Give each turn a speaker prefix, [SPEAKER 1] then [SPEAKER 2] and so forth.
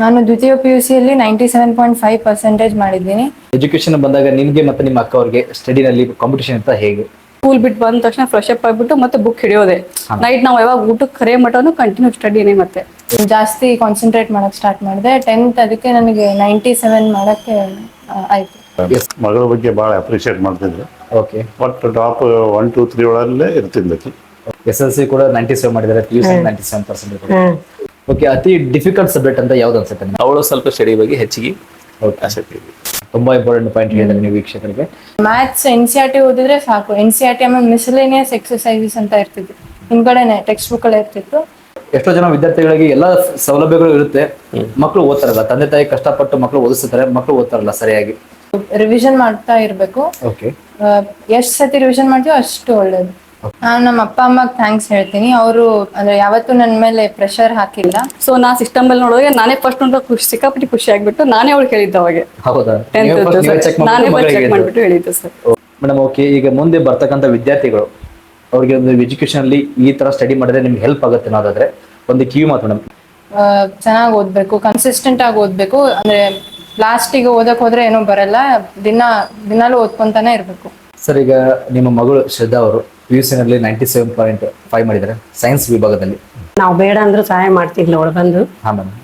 [SPEAKER 1] ನಾನು ದ್ವಿತೀಯ PUC ಅಲ್ಲಿ 97.5% ಮಾಡಿದ್ದೀನಿ.
[SPEAKER 2] ಎಜುಕೇಶನ್ ಬಂದಾಗ ನಿಮ್ಗೆ ಮತ್ತೆ ನಿಮ್ಮ ಅಕ್ಕ ಅವ್ರಿಗೆ ಸ್ಟಡಿನಲ್ಲಿ ಕಾಂಪಿಟೇಷನ್ ಅಂತ ಹೇಗೆ?
[SPEAKER 3] ಸ್ಕೂಲ್ ಬಿಟ್ಟು ಬಂದ ತಕ್ಷಣ ಫ್ರೆಶ್ ಅಪ್ ಆಗ್ಬಿಟ್ಟು ಮತ್ತೆ ಬುಕ್ ಹಿಡಿಯೋದೆ. ನೈಟ್ ನಾವು ಯಾವಾಗ ಊಟಕ್ಕೆ ಕರೆ ಮಟನು ಕಂಟಿನ್ಯೂ ಸ್ಟಡಿನೇ. ಮತ್ತೆ
[SPEAKER 1] ಜಾಸ್ತಿ ಕಾನ್ಸಂಟ್ರೇಟ್ ಮಾಡಕ್ ಸ್ಟಾರ್ಟ್ ಮಾಡಿದೆ. 10th ಅದಕ್ಕೆ ನನಗೆ 97 ಮಾಡಕ್ಕೆ ಆಯ್ತು.
[SPEAKER 4] ಮಗಳ ಬಗ್ಗೆ ಭಾಳ ಅಪ್ರಿಷಿಯೇಟ್ ಮಾಡ್ತಿದ್ರು.
[SPEAKER 2] ಓಕೆ.
[SPEAKER 4] But top 1, 2, 3 ಒಳಗಲ್ಲೇ ಇರ್ತಿದ್ದಕ್ಕೆ.
[SPEAKER 2] SLC ಕೂಡ 97 ಮಾಡಿದ್ದಾರೆ, PUC 97%. ಓಕೆ. ಅತಿ ಡಿಫಿಕಲ್ಟ್ ಸಬ್ಜೆಕ್ಟ್ ಅಂತ ಯಾವ್ದು ಅನ್ಸುತ್ತೆ ನಿಮ್ಗೆ?
[SPEAKER 5] ಅವಳು ಸ್ವಲ್ಪ ಸ್ಟಡಿ ಬಗ್ಗೆ ಹೆಚ್ಚಿಗೆ ಆಸಕ್ತಿ ಇದೆ.
[SPEAKER 2] ತುಂಬಾ ಇಂಪಾರ್ಟೆಂಟ್ ಪಾಯಿಂಟ್ ಹೇಳಿದ್ರೆ ನೀವು ವೀಕ್ಷಕರಿಗೆ.
[SPEAKER 1] ಮ್ಯಾಥ್ಸ್ NCERT ಓದಿದ್ರೆ ಸಾಕು. NCERT ಆಮೇಲೆ ಮಿಸಲೇನಿಯಸ್ ಎಕ್ಸರ್ಸೈಸಸ್ ಅಂತ ಇರ್ತಿತ್ತು, ಹಿಂದ್ಗಡೆನೆ ಟೆಕ್ಸ್ಟ್ ಬುಕ್ ಅಲ್ಲಿ ಇರ್ತಿತ್ತು.
[SPEAKER 2] ಎಷ್ಟೋ ಜನ ವಿದ್ಯಾರ್ಥಿಗಳಿಗೆ ಎಲ್ಲಾ ಸೌಲಭ್ಯಗಳು ಇರುತ್ತೆ, ಮಕ್ಕಳು ಓದ್ತಾರಲ್ಲ, ತಂದೆ ತಾಯಿ ಕಷ್ಟಪಟ್ಟು ಮಕ್ಕಳು ಓದಿಸ್ತಾರೆ, ಮಕ್ಕಳು ಓದ್ತಾರಲ್ಲ ಸರಿಯಾಗಿ.
[SPEAKER 1] ರಿವಿಷನ್ ಮಾಡ್ತಾ ಇರ್ಬೇಕು.
[SPEAKER 2] ಓಕೆ.
[SPEAKER 1] ಎಷ್ಟ್ ಸತಿ ರಿವಿಷನ್ ಮಾಡ್ತೀವೋ ಅಷ್ಟು ಒಳ್ಳೇದು. ನಾನು ನಮ್ಮ ಅಪ್ಪ ಅಮ್ಮಗ್ ಥ್ಯಾಂಕ್ಸ್ ಹೇಳ್ತೀನಿ. ಅವರು ಅಂದ್ರೆ ಯಾವತ್ತೂ ನನ್ನ ಮೇಲೆ ಪ್ರೆಷರ್ ಹಾಕಿಲ್ಲ.
[SPEAKER 3] ಸೊ ನಾ ಸಿಸ್ಟಮ್ ಅಲ್ಲಿ ನೋಡಿದ್ರೆ ನಾನೇ ಫಸ್ಟ್ ಒಂದು ಸಿಕ್ಕಾಪಟ್ಟಿ ಖುಷಿ ಆಗ್ಬಿಟ್ಟು ನಾನೇ ಅವ್ಳು ಹೇಳಿದ್ದೆ ಅವಾಗ.
[SPEAKER 2] ಹೌದಾ?
[SPEAKER 3] ನಾನೇ ಚೆಕ್ ಮಾಡ್ಬಿಟ್ಟು ಹೇಳಿದ್ದೆ ಸರ್.
[SPEAKER 2] Madam, okay. ಈಗ ಮುಂದೆ ಬರ್ತಕ್ಕಂಥ ವಿದ್ಯಾರ್ಥಿಗಳು ಅವ್ರಿಗೆ ಒಂದು ಎಜುಕೇಶನ್ ಅಲ್ಲಿ ಈ ತರ ಸ್ಟಡಿ ಮಾಡಿದ್ರೆ ನಿಮ್ಗೆ ಹೆಲ್ಪ್ ಆಗುತ್ತೆ ಅನ್ನೋದಾದ್ರೆ ಒಂದು ಕಿವಿ ಮಾತು ಮೇಡಮ್.
[SPEAKER 1] ಚೆನ್ನಾಗಿ ಓದ್ಬೇಕು, ಕನ್ಸಿಸ್ಟೆಂಟ್ ಆಗಿ ಓದ್ಬೇಕು. ಅಂದ್ರೆ ಲಾಸ್ಟಿಗೆ ಓದಕ್ ಹೋದ್ರೆ ಏನೋ ಬರಲ್ಲ, ದಿನಾಲೂ ಓದ್ಕೊಂತಾನೆ ಇರ್ಬೇಕು.
[SPEAKER 2] ಸರ್, ಈಗ ನಿಮ್ಮ ಮಗಳು ಶ್ರದ್ಧಾ ಅವರು PUC ನಲ್ಲಿ 97.5 ಮಾಡಿದ್ದಾರೆ ಸೈನ್ಸ್ ವಿಭಾಗದಲ್ಲಿ.
[SPEAKER 6] ನಾವು ಬೇಡ ಅಂದ್ರೂ ಸಹಾಯ ಮಾಡ್ತಿದ್ಲು ಅವಳು ಬಂದು.
[SPEAKER 2] ಹಾ ಮೇಡಮ್.